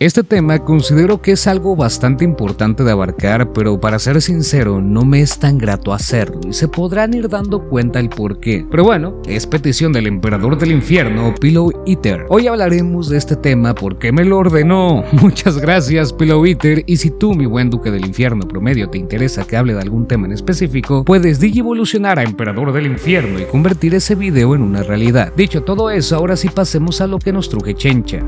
Este tema considero que es algo bastante importante de abarcar, pero para ser sincero no me es tan grato hacerlo y se podrán ir dando cuenta el por qué. Pero bueno, es petición del emperador del infierno, Pillow Eater. Hoy hablaremos de este tema porque me lo ordenó. Muchas gracias, Pillow Eater, y si tú, mi buen duque del infierno promedio, te interesa que hable de algún tema en específico, puedes digivolucionar a emperador del infierno y convertir ese video en una realidad. Dicho todo eso, ahora sí pasemos a lo que nos truje chencha.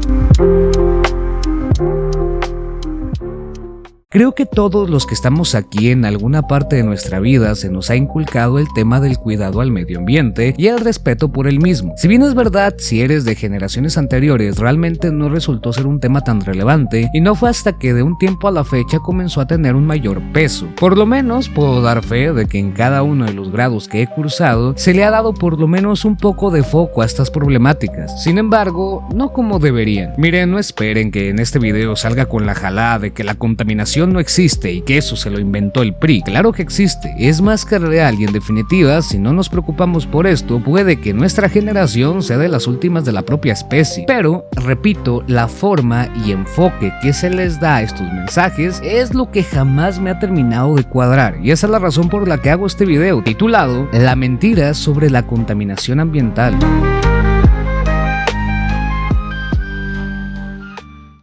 Creo que todos los que estamos aquí en alguna parte de nuestra vida se nos ha inculcado el tema del cuidado al medio ambiente y el respeto por el mismo. Si bien es verdad, si eres de generaciones anteriores, realmente no resultó ser un tema tan relevante y no fue hasta que de un tiempo a la fecha comenzó a tener un mayor peso. Por lo menos puedo dar fe de que en cada uno de los grados que he cursado se le ha dado por lo menos un poco de foco a estas problemáticas. Sin embargo, no como deberían. Miren, no esperen que en este video salga con la jalada de que la contaminación no existe y que eso se lo inventó el PRI. Claro que existe, es más que real y en definitiva, si no nos preocupamos por esto, puede que nuestra generación sea de las últimas de la propia especie. Pero, repito, la forma y enfoque que se les da a estos mensajes es lo que jamás me ha terminado de cuadrar, y esa es la razón por la que hago este video titulado La mentira sobre la contaminación ambiental.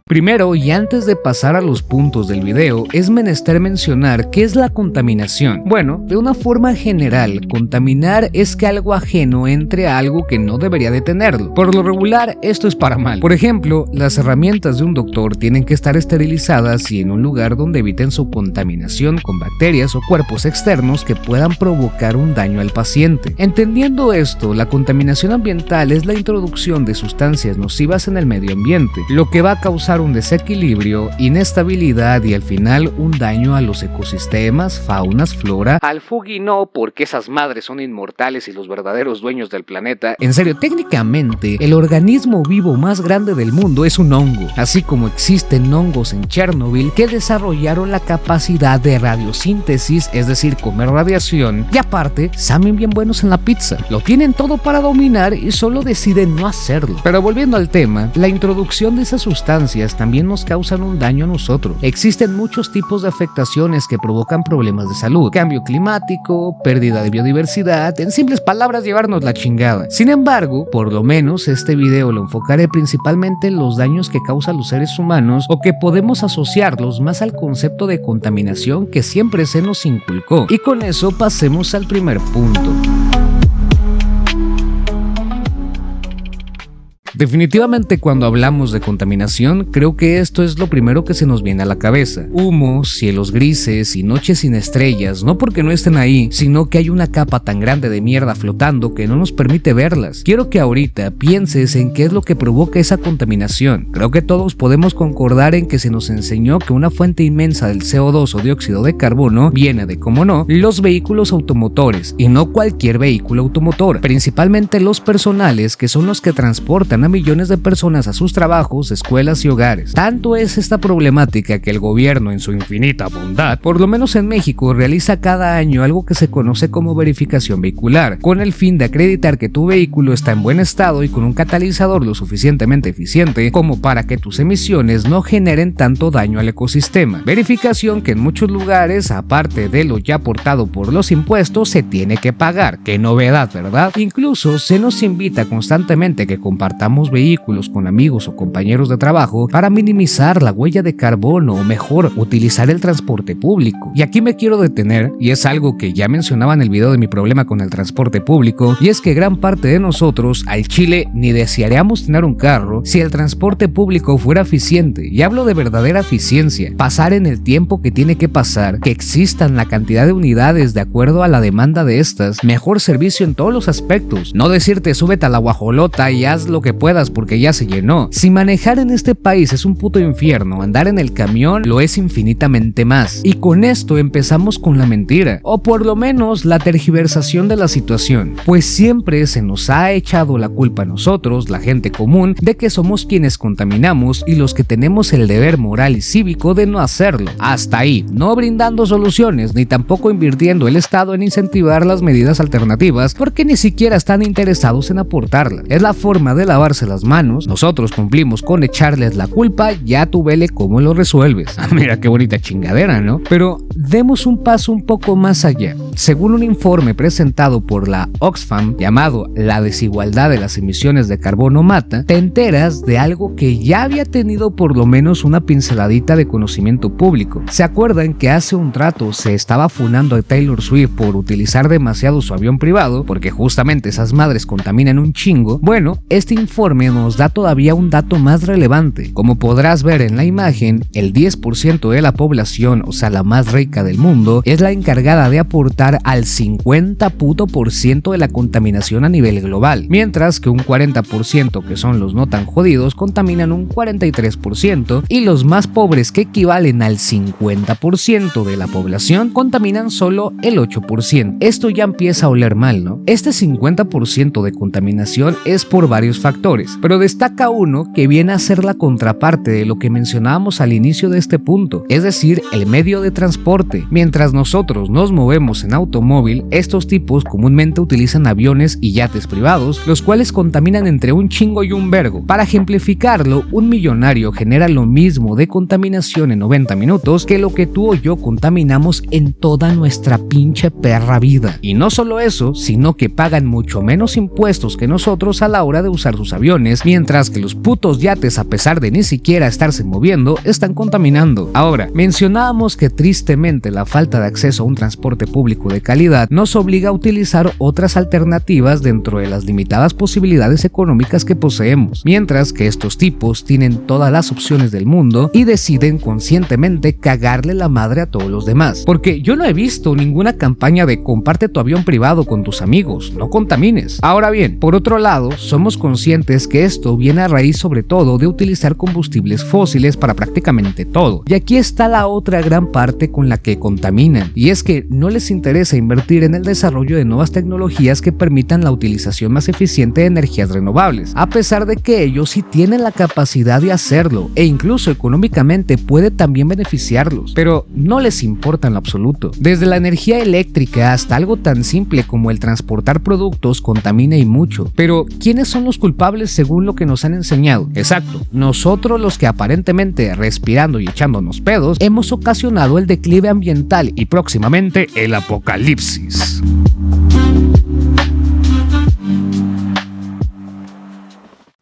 Primero, y antes de pasar a los puntos del video, es menester mencionar qué es la contaminación. Bueno, de una forma general, contaminar es que algo ajeno entre a algo que no debería de tenerlo. Por lo regular, esto es para mal. Por ejemplo, las herramientas de un doctor tienen que estar esterilizadas y en un lugar donde eviten su contaminación con bacterias o cuerpos externos que puedan provocar un daño al paciente. Entendiendo esto, la contaminación ambiental es la introducción de sustancias nocivas en el medio ambiente, lo que va a causar un desequilibrio, inestabilidad y al final un daño a los ecosistemas, faunas, flora. Al Fugi no, porque esas madres son inmortales y los verdaderos dueños del planeta. En serio, técnicamente, el organismo vivo más grande del mundo es un hongo, así como existen hongos en Chernobyl que desarrollaron la capacidad de radiosíntesis, es decir, comer radiación, y aparte, saben bien buenos en la pizza. Lo tienen todo para dominar y solo deciden no hacerlo. Pero volviendo al tema, la introducción de esas sustancias también nos causan un daño a nosotros. Existen muchos tipos de afectaciones que provocan problemas de salud, cambio climático, pérdida de biodiversidad, en simples palabras, llevarnos la chingada. Sin embargo, por lo menos este video lo enfocaré principalmente en los daños que causan los seres humanos o que podemos asociarlos más al concepto de contaminación que siempre se nos inculcó. Y con eso pasemos al primer punto. Definitivamente cuando hablamos de contaminación, creo que esto es lo primero que se nos viene a la cabeza. Humo, cielos grises y noches sin estrellas, no porque no estén ahí, sino que hay una capa tan grande de mierda flotando que no nos permite verlas. Quiero que ahorita pienses en qué es lo que provoca esa contaminación. Creo que todos podemos concordar en que se nos enseñó que una fuente inmensa del CO2 o dióxido de carbono viene de, como no, los vehículos automotores, y no cualquier vehículo automotor, principalmente los personales, que son los que transportan a millones de personas a sus trabajos, escuelas y hogares. Tanto es esta problemática que el gobierno, en su infinita bondad, por lo menos en México, realiza cada año algo que se conoce como verificación vehicular, con el fin de acreditar que tu vehículo está en buen estado y con un catalizador lo suficientemente eficiente como para que tus emisiones no generen tanto daño al ecosistema. Verificación que en muchos lugares, aparte de lo ya aportado por los impuestos, se tiene que pagar. Qué novedad, ¿verdad? Incluso se nos invita constantemente que compartamos vehículos con amigos o compañeros de trabajo para minimizar la huella de carbono, o mejor, utilizar el transporte público. Y aquí me quiero detener, y es algo que ya mencionaba en el video de mi problema con el transporte público, y es que gran parte de nosotros al chile ni desearíamos tener un carro si el transporte público fuera eficiente, y hablo de verdadera eficiencia, pasar en el tiempo que tiene que pasar, que existan la cantidad de unidades de acuerdo a la demanda de estas, mejor servicio en todos los aspectos, no decirte súbete a la guajolota y haz lo que puedas porque ya se llenó. Si manejar en este país es un puto infierno, andar en el camión lo es infinitamente más. Y con esto empezamos con la mentira, o por lo menos la tergiversación de la situación, pues siempre se nos ha echado la culpa a nosotros, la gente común, de que somos quienes contaminamos y los que tenemos el deber moral y cívico de no hacerlo. Hasta ahí, no brindando soluciones ni tampoco invirtiendo el Estado en incentivar las medidas alternativas porque ni siquiera están interesados en aportarlas. Es la forma de lavarse lavarse las manos, nosotros cumplimos con echarles la culpa, ya tú vele cómo lo resuelves. Mira qué bonita chingadera, ¿no? Pero demos un paso un poco más allá. Según un informe presentado por la Oxfam llamado La desigualdad de las emisiones de carbono mata, te enteras de algo que ya había tenido por lo menos una pinceladita de conocimiento público. ¿Se acuerdan que hace un rato se estaba funando a Taylor Swift por utilizar demasiado su avión privado? Porque justamente esas madres contaminan un chingo. Bueno, este informe nos da todavía un dato más relevante. Como podrás ver en la imagen, el 10% de la población, o sea la más rica del mundo, es la encargada de aportar al 50% de la contaminación a nivel global, mientras que un 40% que son los no tan jodidos contaminan un 43% y los más pobres, que equivalen al 50% de la población, contaminan solo el 8%. Esto ya empieza a oler mal, ¿no? Este 50% de contaminación es por varios factores, pero destaca uno que viene a ser la contraparte de lo que mencionábamos al inicio de este punto, es decir, el medio de transporte. Mientras nosotros nos movemos en automóvil, estos tipos comúnmente utilizan aviones y yates privados, los cuales contaminan entre un chingo y un vergo. Para ejemplificarlo, un millonario genera lo mismo de contaminación en 90 minutos que lo que tú o yo contaminamos en toda nuestra pinche perra vida. Y no solo eso, sino que pagan mucho menos impuestos que nosotros a la hora de usar sus aviones, mientras que los putos yates, a pesar de ni siquiera estarse moviendo, están contaminando. Ahora, mencionábamos que tristemente la falta de acceso a un transporte público de calidad nos obliga a utilizar otras alternativas dentro de las limitadas posibilidades económicas que poseemos, mientras que estos tipos tienen todas las opciones del mundo y deciden conscientemente cagarle la madre a todos los demás. Porque yo no he visto ninguna campaña de comparte tu avión privado con tus amigos, no contamines. Ahora bien, por otro lado, somos conscientes que esto viene a raíz sobre todo de utilizar combustibles fósiles para prácticamente todo. Y aquí está la otra gran parte con la que contaminan, y es que no les interesa invertir en el desarrollo de nuevas tecnologías que permitan la utilización más eficiente de energías renovables, a pesar de que ellos sí tienen la capacidad de hacerlo e incluso económicamente puede también beneficiarlos, pero no les importa en lo absoluto. Desde la energía eléctrica hasta algo tan simple como el transportar productos contamina y mucho. Pero ¿quiénes son los culpables según lo que nos han enseñado? Exacto, nosotros, los que aparentemente respirando y echándonos pedos hemos ocasionado el declive ambiental y próximamente el apocalipsis.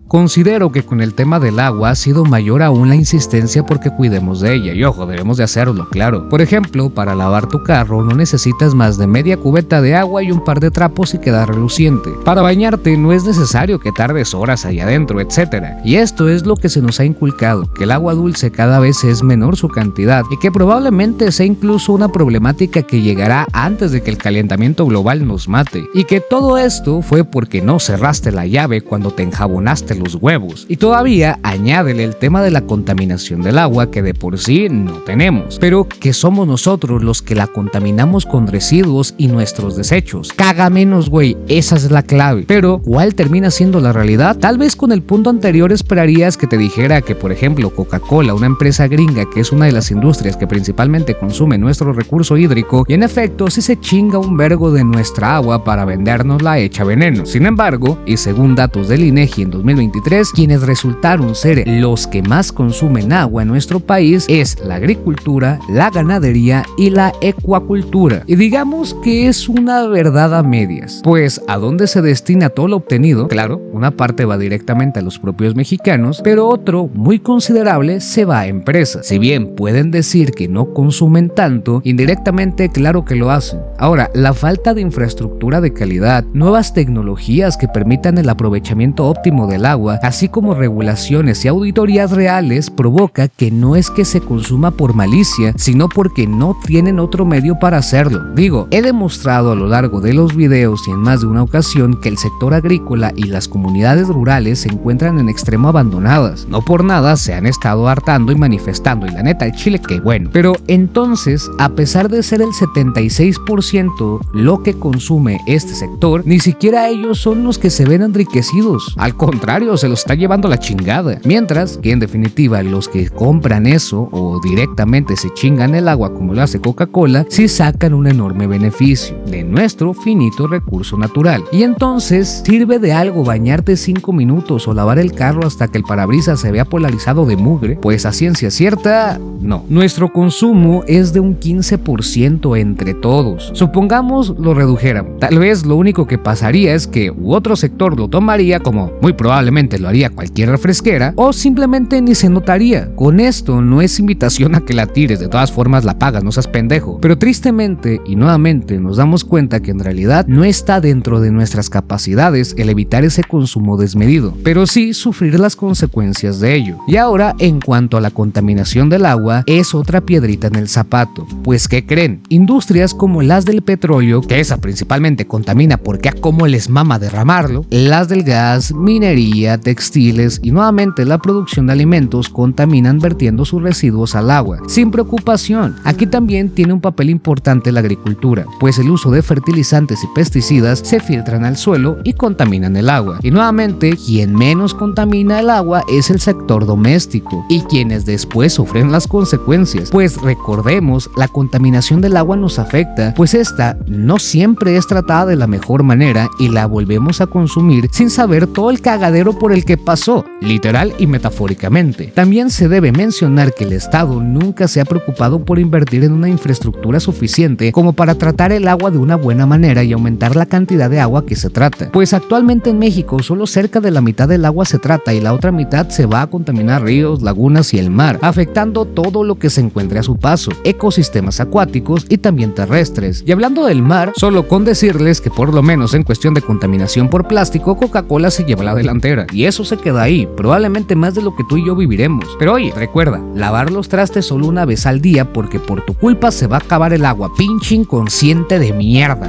Considero que con el tema del agua ha sido mayor aún la insistencia porque cuidemos de ella, y ojo, debemos de hacerlo, claro. Por ejemplo, para lavar tu carro no necesitas más de media cubeta de agua y un par de trapos y queda reluciente. Para bañarte no es necesario que tardes horas allá adentro, etc. Y esto es lo que se nos ha inculcado, que el agua dulce cada vez es menor su cantidad y que probablemente sea incluso una problemática que llegará antes de que el calentamiento global nos mate. Y que todo esto fue porque no cerraste la llave cuando te enjabonaste los huevos. Y todavía añádele el tema de la contaminación del agua, que de por sí no tenemos, pero que somos nosotros los que la contaminamos con residuos y nuestros desechos. Caga menos, güey, esa es la clave. Pero ¿cuál termina siendo la realidad? Tal vez con el punto anterior esperarías que te dijera que, por ejemplo, Coca-Cola, una empresa gringa que es una de las industrias que principalmente consume nuestro recurso hídrico, y en efecto sí se chinga un vergo de nuestra agua para vendernosla hecha veneno. Sin embargo, y según datos del INEGI en 2023, quienes resultaron ser los que más consumen agua en nuestro país es la agricultura, la ganadería y la acuacultura. Y digamos que es una verdad a medias, pues ¿a dónde se destina todo lo obtenido? Claro, una parte va directamente a los propios mexicanos, pero otro muy considerable se va a empresas. Si bien pueden decir que no consumen tanto, indirectamente claro que lo hacen. Ahora, la falta de infraestructura de calidad, nuevas tecnologías que permitan el aprovechamiento óptimo del agua, así como regulaciones y auditorías reales, provoca que no es que se consuma por malicia, sino porque no tienen otro medio para hacerlo. Digo, he demostrado a lo largo de los videos y en más de una ocasión que el sector agrícola y las comunidades rurales se encuentran en extremo abandonadas. No por nada se han estado hartando y manifestando, y la neta, el chile que bueno. Pero entonces, a pesar de ser el 76% lo que consume este sector, ni siquiera ellos son los que se ven enriquecidos. Al contrario, contrario, se los está llevando la chingada. Mientras que en definitiva los que compran eso o directamente se chingan el agua como lo hace Coca-Cola, sí sacan un enorme beneficio de nuestro finito recurso natural. Y entonces, ¿sirve de algo bañarte 5 minutos o lavar el carro hasta que el parabrisas se vea polarizado de mugre? Pues a ciencia cierta, no. Nuestro consumo es de un 15% entre todos. Supongamos lo redujéramos. Tal vez lo único que pasaría es que otro sector lo tomaría, como muy probablemente lo haría cualquier refresquera, o simplemente ni se notaría. Con esto no es invitación a que la tires, de todas formas la pagas, no seas pendejo. Pero tristemente y nuevamente nos damos cuenta que en realidad no está dentro de nuestras capacidades el evitar ese consumo desmedido, pero sí sufrir las consecuencias de ello. Y ahora, en cuanto a la contaminación del agua, es otra piedrita en el zapato. Pues ¿qué creen? Industrias como las del petróleo, que esa principalmente contamina porque a cómo les mama derramarlo, las del gas, minería, textiles y nuevamente la producción de alimentos contaminan vertiendo sus residuos al agua, sin preocupación. Aquí también tiene un papel importante la agricultura, pues el uso de fertilizantes y pesticidas se filtran al suelo y contaminan el agua. Y nuevamente, quien menos contamina el agua es el sector doméstico, y quienes después sufren las consecuencias, pues recordemos, la contaminación del agua nos afecta, pues esta no siempre es tratada de la mejor manera y la volvemos a consumir sin saber todo el cagadero por el que pasó, literal y metafóricamente. También se debe mencionar que el Estado nunca se ha preocupado por invertir en una infraestructura suficiente como para tratar el agua de una buena manera y aumentar la cantidad de agua que se trata, pues actualmente en México solo cerca de la mitad del agua se trata y la otra mitad se va a contaminar ríos, lagunas y el mar, afectando todo lo que se encuentre a su paso, ecosistemas acuáticos y también terrestres. Y hablando del mar, solo con decirles que por lo menos en cuestión de contaminación por plástico, Coca-Cola se lleva la delantera, y eso se queda ahí, probablemente más de lo que tú y yo viviremos. Pero oye, recuerda, lavar los trastes solo una vez al día porque por tu culpa se va a acabar el agua, pinche inconsciente de mierda.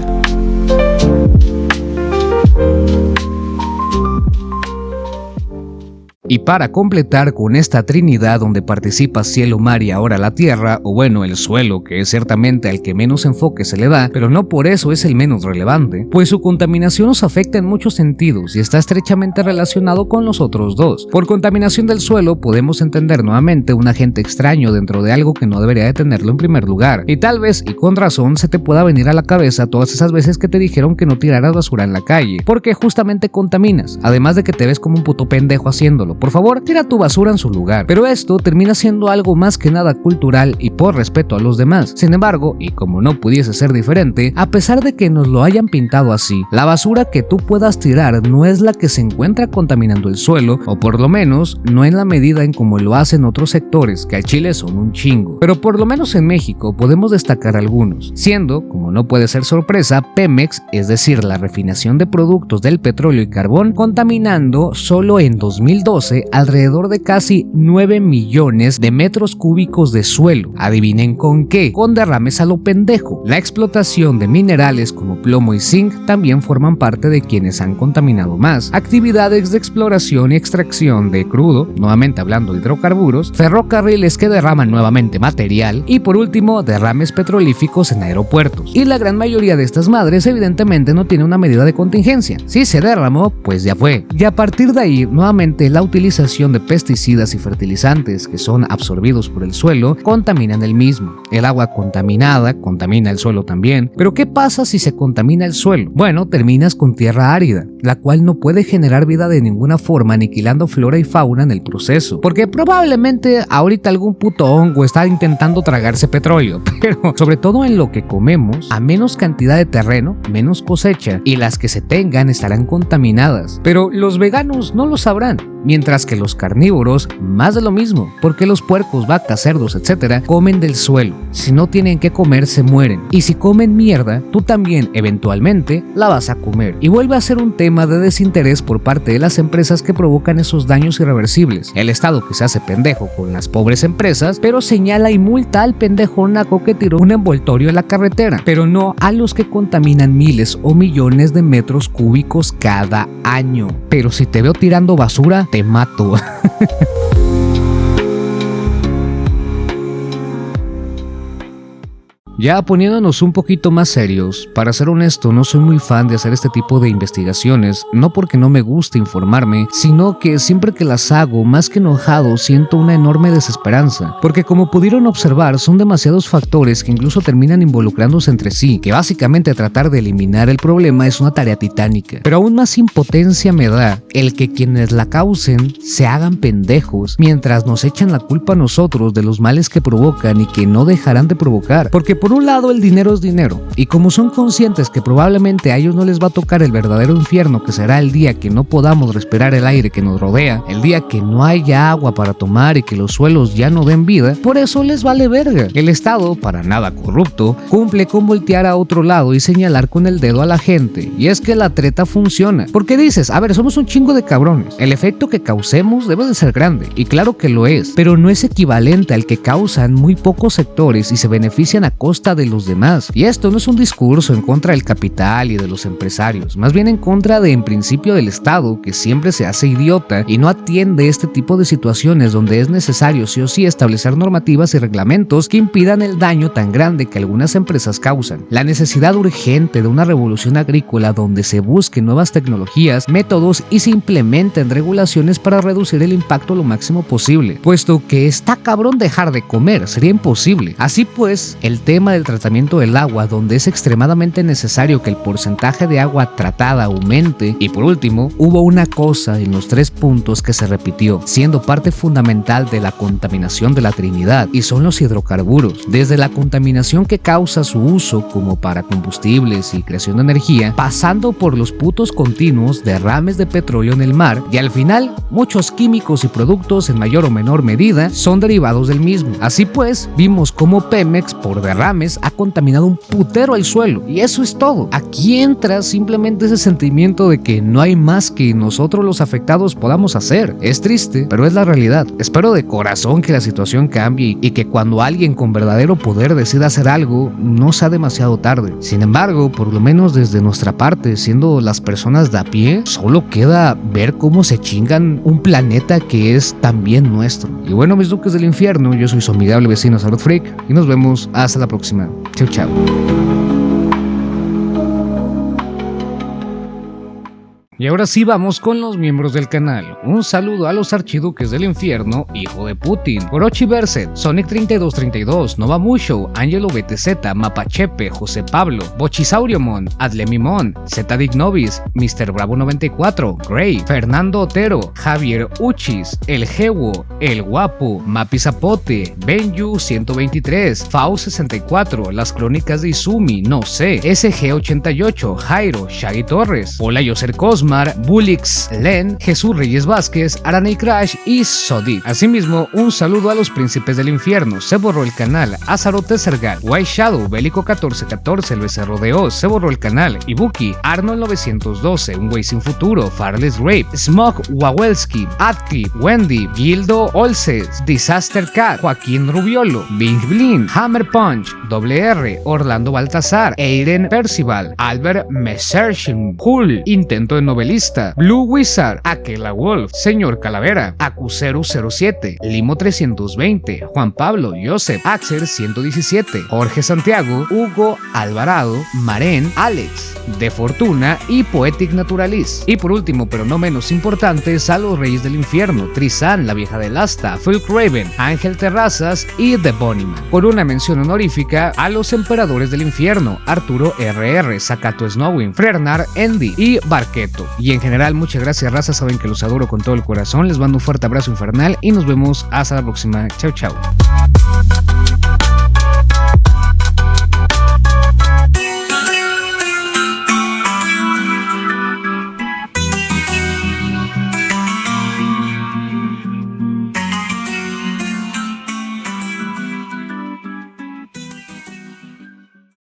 Y para completar con esta trinidad donde participa cielo, mar y ahora la tierra, o bueno, el suelo, que es ciertamente al que menos enfoque se le da, pero no por eso es el menos relevante, pues su contaminación nos afecta en muchos sentidos y está estrechamente relacionado con los otros dos. Por contaminación del suelo podemos entender nuevamente un agente extraño dentro de algo que no debería de tenerlo en primer lugar, y tal vez, y con razón, se te pueda venir a la cabeza todas esas veces que te dijeron que no tiraras basura en la calle, porque justamente contaminas, además de que te ves como un puto pendejo haciéndolo. Por favor, tira tu basura en su lugar. Pero esto termina siendo algo más que nada cultural y por respeto a los demás. Sin embargo, y como no pudiese ser diferente, a pesar de que nos lo hayan pintado así, la basura que tú puedas tirar no es la que se encuentra contaminando el suelo, o por lo menos no en la medida en como lo hacen otros sectores que al chile son un chingo. Pero por lo menos en México podemos destacar algunos, siendo, como no puede ser sorpresa, Pemex, es decir, la refinación de productos del petróleo y carbón, contaminando solo en 2012 alrededor de casi 9 millones de metros cúbicos de suelo. Adivinen con qué, con derrames a lo pendejo. La explotación de minerales como plomo y zinc también forman parte de quienes han contaminado más. Actividades de exploración y extracción de crudo, nuevamente hablando de hidrocarburos, ferrocarriles que derraman nuevamente material y por último derrames petrolíficos en aeropuertos. Y la gran mayoría de estas madres evidentemente no tiene una medida de contingencia. Si se derramó, pues ya fue. Y a partir de ahí, nuevamente la utilización de pesticidas y fertilizantes que son absorbidos por el suelo contaminan el mismo. El agua contaminada contamina el suelo también. Pero ¿qué pasa si se contamina el suelo? Bueno, terminas con tierra árida, la cual no puede generar vida de ninguna forma, aniquilando flora y fauna en el proceso. Porque probablemente ahorita algún puto hongo está intentando tragarse petróleo, pero sobre todo en lo que comemos, a menos cantidad de terreno, menos cosecha, y las que se tengan estarán contaminadas. Pero los veganos no lo sabrán, mientras que los carnívoros más de lo mismo, porque los puercos, vacas, cerdos, etcétera, comen del suelo. Si no tienen que comer, se mueren, y si comen mierda, tú también eventualmente la vas a comer. Y vuelve a ser un tema de desinterés por parte de las empresas que provocan esos daños irreversibles. El Estado que se hace pendejo con las pobres empresas, pero señala y multa al pendejo naco que tiró un envoltorio en la carretera, pero no a los que contaminan miles o millones de metros cúbicos cada año. Pero si te veo tirando basura, te mato. Ya poniéndonos un poquito más serios, para ser honesto, no soy muy fan de hacer este tipo de investigaciones, no porque no me guste informarme, sino que siempre que las hago, más que enojado, siento una enorme desesperanza, porque como pudieron observar, son demasiados factores que incluso terminan involucrándose entre sí, que básicamente tratar de eliminar el problema es una tarea titánica. Pero aún más impotencia me da el que quienes la causen se hagan pendejos, mientras nos echan la culpa a nosotros de los males que provocan y que no dejarán de provocar, porque por un lado el dinero es dinero, y como son conscientes que probablemente a ellos no les va a tocar el verdadero infierno, que será el día que no podamos respirar el aire que nos rodea, el día que no haya agua para tomar y que los suelos ya no den vida, por eso les vale verga. El Estado, para nada corrupto, cumple con voltear a otro lado y señalar con el dedo a la gente, y es que la treta funciona, porque dices, a ver, somos un chingo de cabrones, el efecto que causemos debe de ser grande, y claro que lo es, pero no es equivalente al que causan muy pocos sectores y se benefician a costa de los demás. Y esto no es un discurso en contra del capital y de los empresarios, más bien en contra de, en principio, del Estado, que siempre se hace idiota y no atiende este tipo de situaciones donde es necesario sí o sí establecer normativas y reglamentos que impidan el daño tan grande que algunas empresas causan. La necesidad urgente de una revolución agrícola donde se busquen nuevas tecnologías, métodos y se implementen regulaciones para reducir el impacto lo máximo posible, puesto que está cabrón dejar de comer, sería imposible. Así pues, el tema del tratamiento del agua, donde es extremadamente necesario que el porcentaje de agua tratada aumente, y por último, hubo una cosa en los 3 puntos que se repitió, siendo parte fundamental de la contaminación de la Trinidad, y son los hidrocarburos, desde la contaminación que causa su uso como para combustibles y creación de energía, pasando por los putos continuos derrames de petróleo en el mar, y al final, muchos químicos y productos en mayor o menor medida son derivados del mismo. Así pues, vimos cómo Pemex por derrames ha contaminado un putero al suelo, y eso es todo. Aquí entra simplemente ese sentimiento de que no hay más que nosotros los afectados podamos hacer. Es triste, pero es la realidad. Espero de corazón que la situación cambie y que cuando alguien con verdadero poder decida hacer algo, no sea demasiado tarde. Sin embargo, por lo menos desde nuestra parte, siendo las personas de a pie, solo queda ver cómo se chingan un planeta que es también nuestro. Y bueno, mis duques del infierno, yo soy su amigable vecino Salud Freak, y nos vemos hasta la próxima. Chau, chau. Y ahora sí vamos con los miembros del canal. Un saludo a los archiduques del infierno, hijo de Putin, Orochi Berset, Sonic 3232, Nova Musho, Angelo BTZ, Mapachepe, José Pablo, Bochisauriomon, Adlemimon, Z Dignovis, Mr. Bravo 94, Gray, Fernando Otero, Javier Uchis, El Jewo, El Guapo, Mapi Zapote, Benju 123, Fau 64, Las Crónicas de Izumi, No sé, SG88, Jairo, Shaggy Torres, Hola Yoser Cosmo, Bulix, Len, Jesús Reyes Vázquez, Araney Crash y Sodip. Asimismo, un saludo a los príncipes del infierno, Se Borró el Canal, Azarote Sergal, White Shadow, Bélico 1414, El Becerro de Oz, Se Borró el Canal, Ibuki, Arnold 912, Un Güey Sin Futuro, Farless Rape, Smog Wawelski, Adki, Wendy, Gildo Olses, Disaster Cat, Joaquín Rubiolo, Bing Blin, Hammer Punch, WR, Orlando Baltazar, Aiden Percival, Albert Messerschin, Hull, Intento de Novelista, Blue Wizard, Aquela Wolf, Señor Calavera, Acucero 07, Limo 320, Juan Pablo, Joseph, Axel 117, Jorge Santiago, Hugo Alvarado, Maren, Alex, De Fortuna y Poetic Naturalist. Y por último, pero no menos importantes, a los Reyes del Infierno, Trizan, La Vieja del Asta, Phil Craven, Ángel Terrazas y The Bunnyman. Por una mención honorífica a los Emperadores del Infierno, Arturo RR, Sakato Snowing, Fernar, Andy y Barqueto. Y en general, muchas gracias, raza, saben que los adoro con todo el corazón, les mando un fuerte abrazo infernal y nos vemos hasta la próxima. Chau, chau.